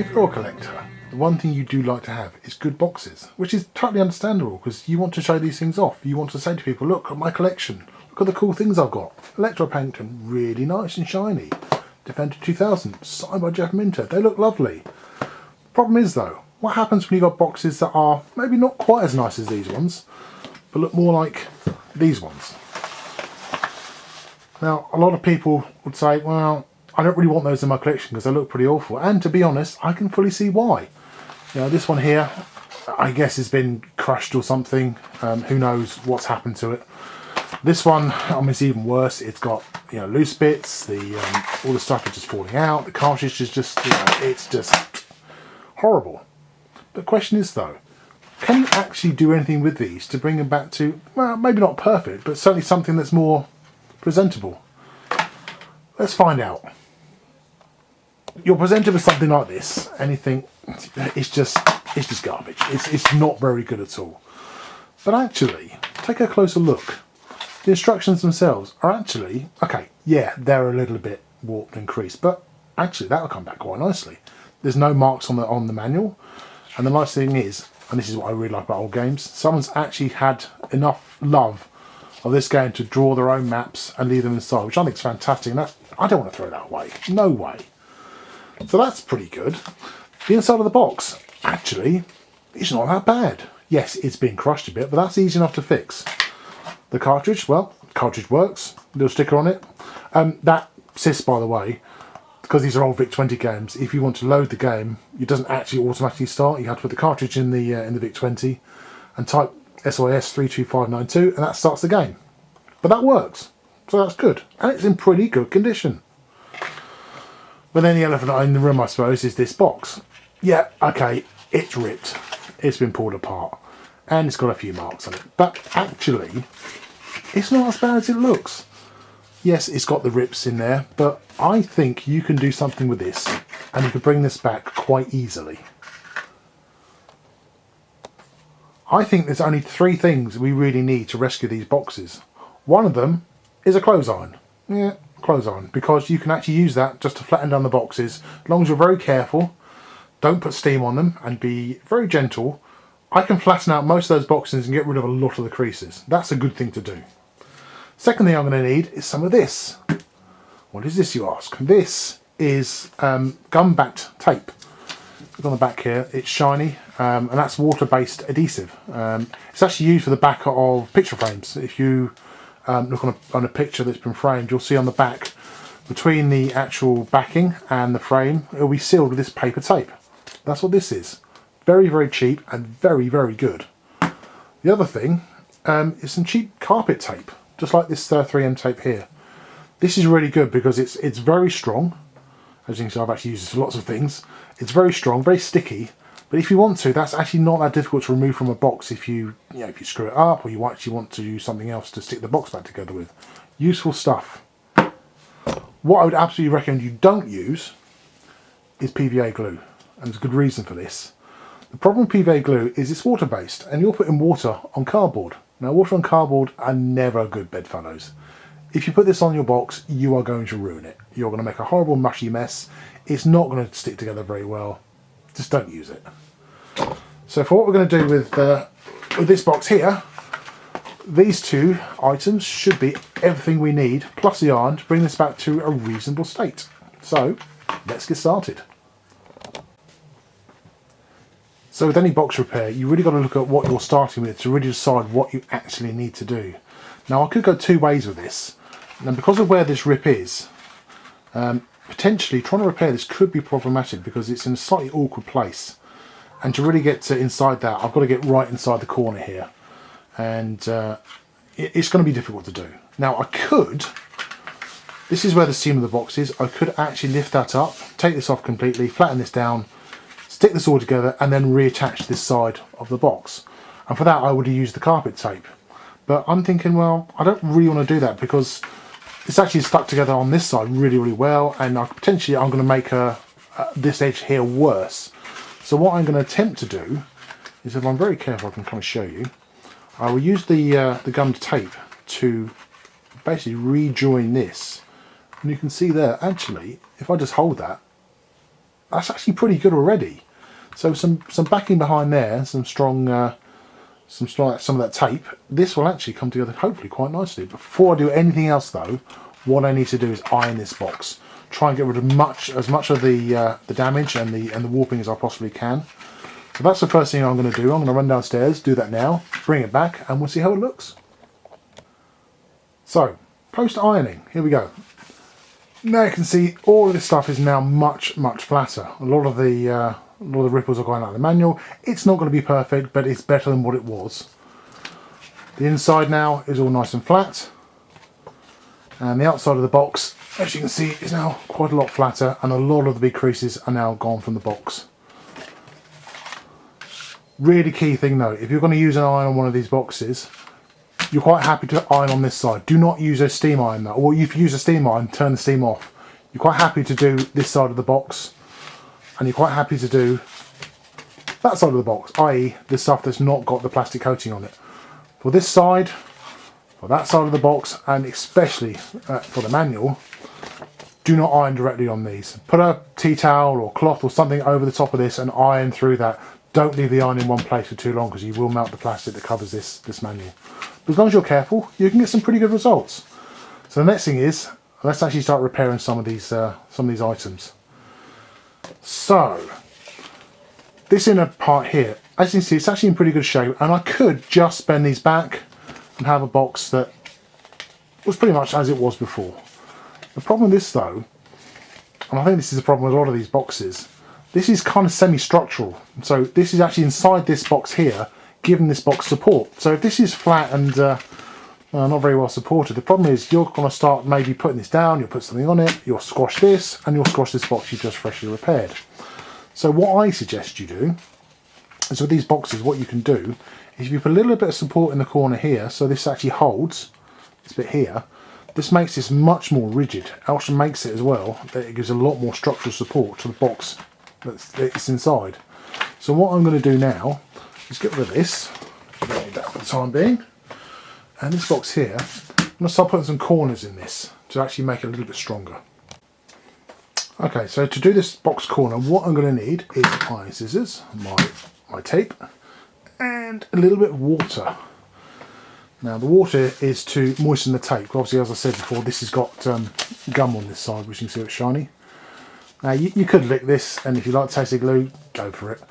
if you're a collector, the one thing you do like to have is good boxes, which is totally understandable because you want to show these things off. You want to say to people, look at my collection, look at the cool things I've got. Electro-Plankton, really nice and shiny. Defender 2000, signed by Jeff Minter, they look lovely. Problem is though, what happens when you've got boxes that are maybe not quite as nice as these ones, but look more like these ones? Now, a lot of people would say, well, I don't really want those in my collection because they look pretty awful. And to be honest, I can fully see why. You know, this one here, I guess has been crushed or something. Who knows what's happened to it. This one, I mean, it's even worse. It's got, you know, loose bits. All the stuff is just falling out. The cartridge is just, you know, it's just horrible. The question is though, can you actually do anything with these to bring them back to, well, maybe not perfect, but certainly something that's more presentable? Let's find out. You're presented with something like this and you think it's just garbage. It's not very good at all. But actually, take a closer look. The instructions themselves are actually, okay, yeah, they're a little bit warped and creased, but actually that'll come back quite nicely. There's no marks on the manual, and the nice thing is, and this is what I really like about old games, someone's actually had enough love of this game to draw their own maps and leave them inside, which I think is fantastic. And I don't want to throw that away. No way. So that's pretty good. The inside of the box, actually, it's not that bad. Yes, it's been crushed a bit, but that's easy enough to fix. The cartridge, well, cartridge works. Little sticker on it. That says, by the way, because these are old VIC-20 games, if you want to load the game, it doesn't actually automatically start. You have to put the cartridge in the VIC-20 and type SOS 32592, and that starts the game. But that works, so that's good, and it's in pretty good condition. But then the elephant in the room, I suppose, is this box. Yeah, okay, it's ripped, it's been pulled apart, and it's got a few marks on it. But actually, it's not as bad as it looks. Yes, it's got the rips in there, but I think you can do something with this, and you can bring this back quite easily. I think there's only 3 things we really need to rescue these boxes. One of them is a clothes iron. Yeah, clothes iron, because you can actually use that just to flatten down the boxes. As long as you're very careful, don't put steam on them, and be very gentle, I can flatten out most of those boxes and get rid of a lot of the creases. That's a good thing to do. Second thing I'm going to need is some of this. What is this, you ask? This is gum-backed tape. Look on the back here, it's shiny, and that's water-based adhesive. It's actually used for the back of picture frames. If you look on a picture that's been framed, you'll see on the back, between the actual backing and the frame, it'll be sealed with this paper tape. That's what this is. Very, very cheap and very, very good. The other thing is some cheap carpet tape, just like this 3M tape here. This is really good because it's very strong. As you can see, I've actually used this for lots of things. It's very strong, very sticky, but if you want to, that's actually not that difficult to remove from a box if you screw it up, or you actually want to use something else to stick the box back together with. Useful stuff. What I would absolutely recommend you don't use is PVA glue, and there's a good reason for this. The problem with PVA glue is it's water-based, and you're putting water on cardboard. Now, water on cardboard are never good bedfellows. If you put this on your box, you are going to ruin it. You're going to make a horrible mushy mess. It's not going to stick together very well. Just don't use it. So for what we're going to do with this box here, these 2 items should be everything we need, plus the iron, to bring this back to a reasonable state. So let's get started. So with any box repair, you really got to look at what you're starting with to really decide what you actually need to do. Now, I could go 2 ways with this. And because of where this rip is, potentially trying to repair this could be problematic because it's in a slightly awkward place. And to really get to inside that, I've got to get right inside the corner here. And it's going to be difficult to do. Now, I could, this is where the seam of the box is, I could actually lift that up, take this off completely, flatten this down, stick this all together, and then reattach this side of the box. And for that, I would have used the carpet tape. But I'm thinking, well, I don't really want to do that because it's actually stuck together on this side really, really well, and potentially I'm going to make this edge here worse. So what I'm going to attempt to do is, if I'm very careful, I can kind of show you. I will use the gummed tape to basically rejoin this, and you can see there, actually, if I just hold that, that's actually pretty good already. So some backing behind there, some of that tape, this will actually come together hopefully quite nicely. Before I do anything else though, what I need to do is iron this box. Try and get rid of as much of the damage and the warping as I possibly can. So that's the first thing I'm going to do. I'm going to run downstairs, do that now, bring it back, and we'll see how it looks. So, post ironing, here we go. Now you can see all of this stuff is now much flatter. A lot of the ripples are going out of the manual. It's not going to be perfect, but it's better than what it was. The inside now is all nice and flat, and the outside of the box, as you can see, is now quite a lot flatter, and a lot of the big creases are now gone from the box. Really key thing though, if you're going to use an iron on one of these boxes, you're quite happy to iron on this side. Do not use a steam iron though, or if you use a steam iron, turn the steam off. You're quite happy to do this side of the box, and you're quite happy to do that side of the box, i.e. the stuff that's not got the plastic coating on it. For this side, for that side of the box, and especially for the manual, do not iron directly on these. Put a tea towel or cloth or something over the top of this and iron through that. Don't leave the iron in one place for too long, because you will melt the plastic that covers this manual. But as long as you're careful, you can get some pretty good results. So the next thing is, let's actually start repairing some of these items. So this inner part here, as you can see, it's actually in pretty good shape, and I could just bend these back and have a box that was pretty much as it was before. The problem with this though, and I think this is the problem with a lot of these boxes, this is kind of semi-structural. So this is actually inside this box here, giving this box support. So if this is flat and not very well supported, the problem is you're going to start maybe putting this down, you'll put something on it, you'll squash this, and you'll squash this box you've just freshly repaired. So what I suggest you do is, with these boxes, what you can do is, if you put a little bit of support in the corner here, so this actually holds this bit here, this makes this much more rigid. It also makes it as well that it gives a lot more structural support to the box that's inside. So what I'm going to do now is get rid of this. I don't need that for the time being. And this box here, I'm going to start putting some corners in this to actually make it a little bit stronger. Okay, so to do this box corner, what I'm going to need is iron scissors, my tape, and a little bit of water. Now the water is to moisten the tape. Obviously, as I said before, this has got gum on this side, which you can see it's shiny. Now you could lick this, and if you like tasty glue, go for it.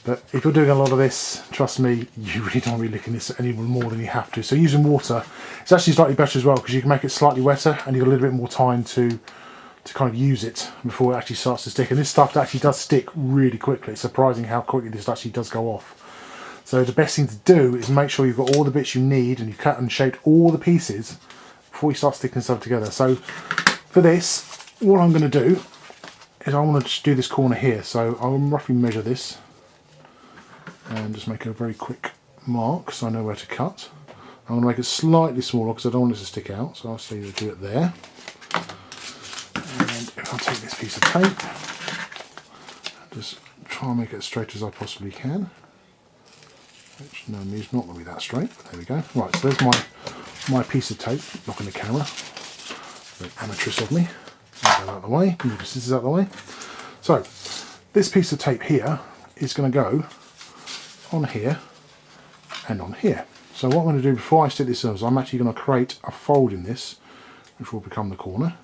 But if you're doing a lot of this, trust me, you really don't be licking this any more than you have to. So using water, it's actually slightly better as well, because you can make it slightly wetter, and you've got a little bit more time to kind of use it before it actually starts to stick. And this stuff actually does stick really quickly. It's surprising how quickly this actually does go off. So the best thing to do is make sure you've got all the bits you need, and you cut and shaped all the pieces before you start sticking stuff together. So for this, what I'm going to do is I want to just do this corner here. So I'll roughly measure this and just make a very quick mark so I know where to cut. I'm going to make it slightly smaller because I don't want it to stick out, so I'll say to do it there. And if I take this piece of tape, just try and make it as straight as I possibly can. Which no, it's not going to be that straight, but there we go. Right, so there's my piece of tape, blocking the camera. Very amateurish of me. Get that out of the way, move the scissors out of the way. So, this piece of tape here is going to go on here and on here. So what I'm going to do before I stick this in is I'm actually going to create a fold in this, which will become the corner.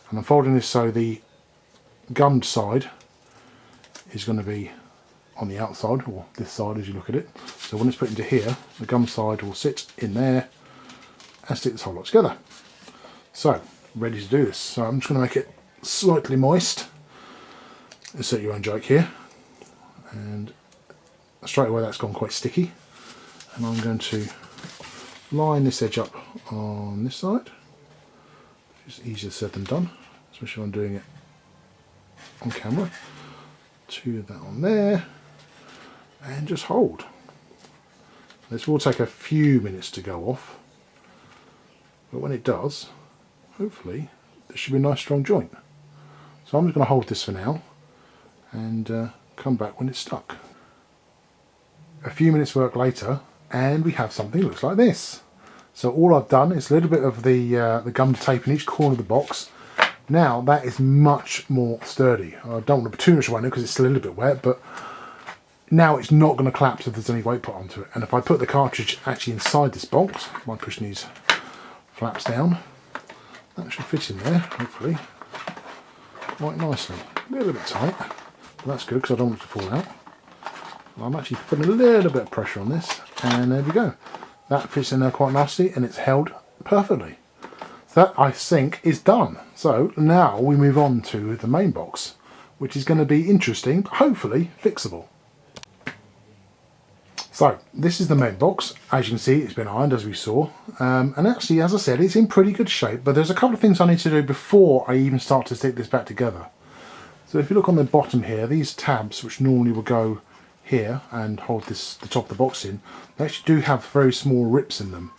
And I'm folding this so the gummed side is going to be on the outside, or this side as you look at it. So when it's put into here, the gum side will sit in there and stick this whole lot together. So, ready to do this. So I'm just going to make it slightly moist. Insert your own joke here. And straight away that's gone quite sticky. And I'm going to line this edge up on this side. It's easier said than done, especially when I'm doing it on camera. To that on there. And just hold. This will take a few minutes to go off, but when it does, hopefully there should be a nice strong joint. So I'm just going to hold this for now and come back when it's stuck. A few minutes work later and we have something that looks like this. So all I've done is a little bit of the gum tape in each corner of the box, Now that is much more sturdy. I don't want to put too much weight on it because it's still a little bit wet, but now it's not going to collapse if there's any weight put onto it. And if I put the cartridge actually inside this box by pushing these flaps down, that should fit in there, hopefully, quite nicely. A little bit tight, but that's good because I don't want it to fall out. I'm actually putting a little bit of pressure on this, and there we go. That fits in there quite nicely, and it's held perfectly. So that, I think, is done. So now we move on to the main box, which is going to be interesting, but hopefully fixable. So this is the main box. As you can see, it's been ironed, as we saw, and actually, as I said, it's in pretty good shape, but there's a couple of things I need to do before I even start to stick this back together. So if you look on the bottom here, these tabs, which normally will go here and hold this, the top of the box in, they actually do have very small rips in them.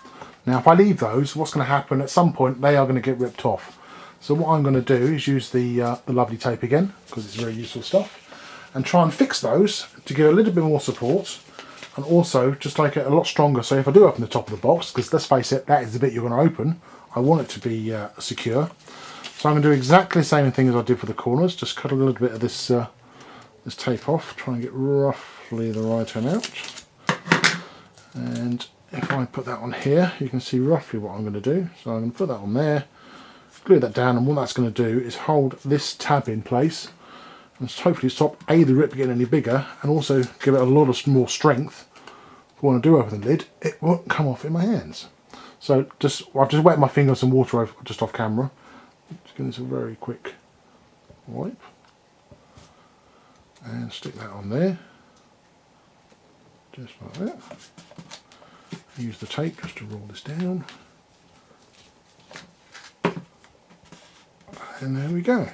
Now if I leave those, what's going to happen, at some point they are going to get ripped off. So what I'm going to do is use the lovely tape again, because it's very useful stuff, and try and fix those to give a little bit more support, and also just make it a lot stronger. So if I do open the top of the box, because let's face it, that is the bit you're going to open, I want it to be secure. So I'm going to do exactly the same thing as I did for the corners, just cut a little bit of this this tape off, try and get roughly the right amount. And if I put that on here, you can see roughly what I'm going to do. So I'm going to put that on there, glue that down, and what that's going to do is hold this tab in place and hopefully stop the rip getting any bigger, and also give it a lot of more strength. If I want to do open the lid, it won't come off in my hands. So I've just wet my finger with some water just off camera. Just give this a very quick wipe. And stick that on there, just like that. Use the tape just to roll this down. And there we go.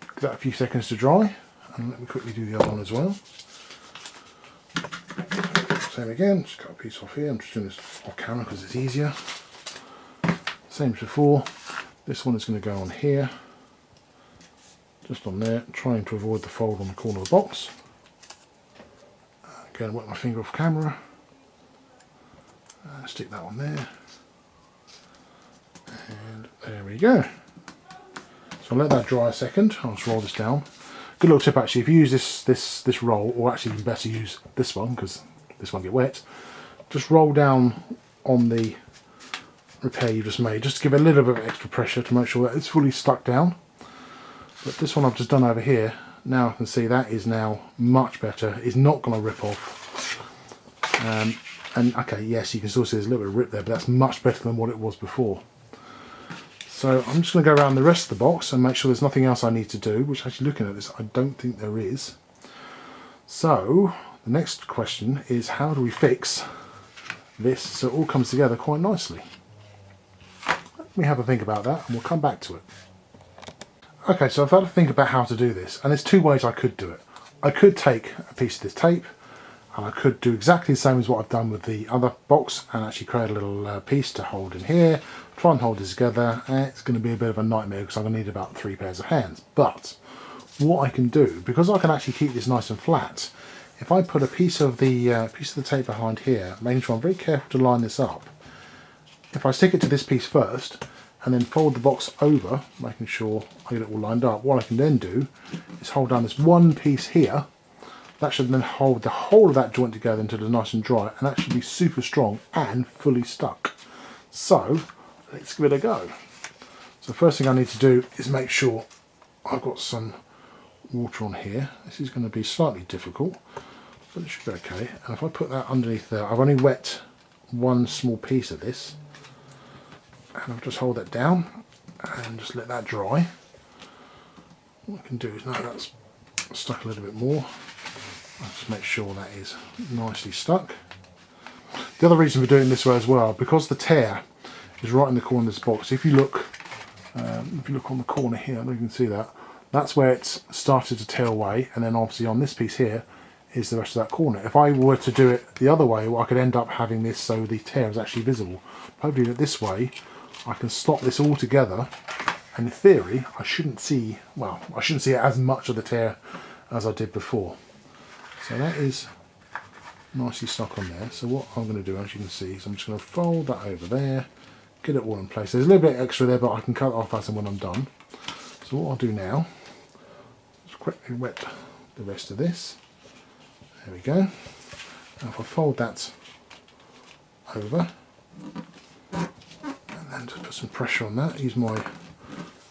Give that a few seconds to dry, and let me quickly do the other one as well. Same again, just cut a piece off here. I'm just doing this off camera because it's easier. Same as before, this one is going to go on here. Just on there, trying to avoid the fold on the corner of the box. Again, wet my finger off camera. Stick that on there. And there we go. So I'll let that dry a second. I'll just roll this down. Good little tip actually, if you use this roll, or actually even better use this one because this won't get wet, just roll down on the repair you just made, just to give it a little bit of extra pressure to make sure that it's fully stuck down. But this one I've just done over here, now I can see that is now much better. It's not going to rip off. And okay, yes, you can still see there's a little bit of rip there, but that's much better than what it was before. So I'm just going to go around the rest of the box and make sure there's nothing else I need to do, which actually looking at this, I don't think there is. So the next question is, how do we fix this so it all comes together quite nicely? Let me have a think about that and we'll come back to it. Okay, so I've had to think about how to do this, and there's two ways I could do it. I could take a piece of this tape, and I could do exactly the same as what I've done with the other box, and actually create a little piece to hold in here, try and hold this together, and it's going to be a bit of a nightmare because I'm going to need about 3 pairs of hands. But what I can do, because I can actually keep this nice and flat, if I put a piece of the tape behind here, making sure I'm very careful to line this up, if I stick it to this piece first, and then fold the box over, making sure I get it all lined up, what I can then do is hold down this one piece here. That should then hold the whole of that joint together until it's nice and dry, and that should be super strong and fully stuck. So let's give it a go. So the first thing I need to do is make sure I've got some water on here. This is going to be slightly difficult, but it should be okay. And if I put that underneath there, I've only wet one small piece of this, and I'll just hold that down and just let that dry. What I can do is, now that's stuck a little bit more, I'll just make sure that is nicely stuck. The other reason for doing this way as well, because the tear is right in the corner of this box. If you look on the corner here, I don't know if you can see that, that's where it's started to tear away, and then obviously on this piece here is the rest of that corner. If I were to do it the other way, well, I could end up having this so the tear is actually visible. Hopefully this way I can slot this all together, and in theory I shouldn't see as much of the tear as I did before. So that is nicely stuck on there. So what I'm going to do, as you can see, is I'm just going to fold that over there, get it all in place. There's a little bit extra there, but I can cut it off as and when I'm done. So what I'll do now is quickly wet the rest of this. There we go. Now if I fold that over and then just put some pressure on that, use my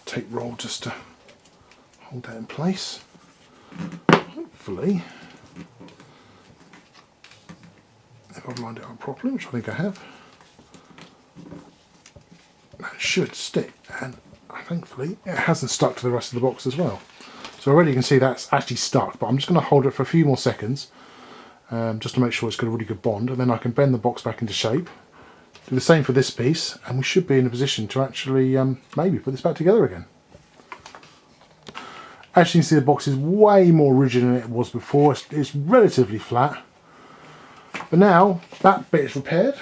tape roll just to hold that in place. Hopefully, if I've lined it up properly, which I think I have, that should stick, and thankfully it hasn't stuck to the rest of the box as well. So already you can see that's actually stuck, but I'm just going to hold it for a few more seconds just to make sure it's got a really good bond, and then I can bend the box back into shape. Do the same for this piece, and we should be in a position to actually maybe put this back together again. As you can see, the box is way more rigid than it was before. It's relatively flat. But now that bit is repaired,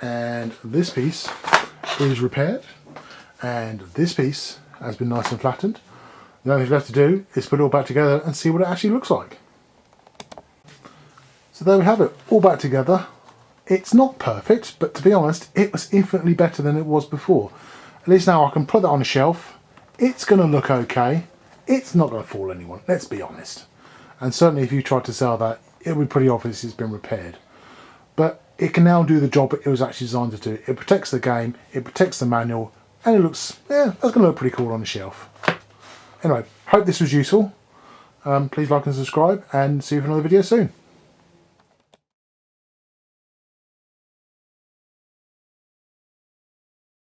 and this piece is repaired, and this piece has been nice and flattened. The only thing left to do is put it all back together and see what it actually looks like. So there we have it, all back together. It's not perfect, but to be honest, it was infinitely better than it was before. At least now I can put that on a shelf. It's going to look okay. It's not going to fool anyone, let's be honest. And certainly if you tried to sell that, it would be pretty obvious it's been repaired. But it can now do the job it was actually designed to do. It protects the game, it protects the manual, and it looks, yeah, that's going to look pretty cool on the shelf. Anyway, hope this was useful. Please like and subscribe, and see you for another video soon.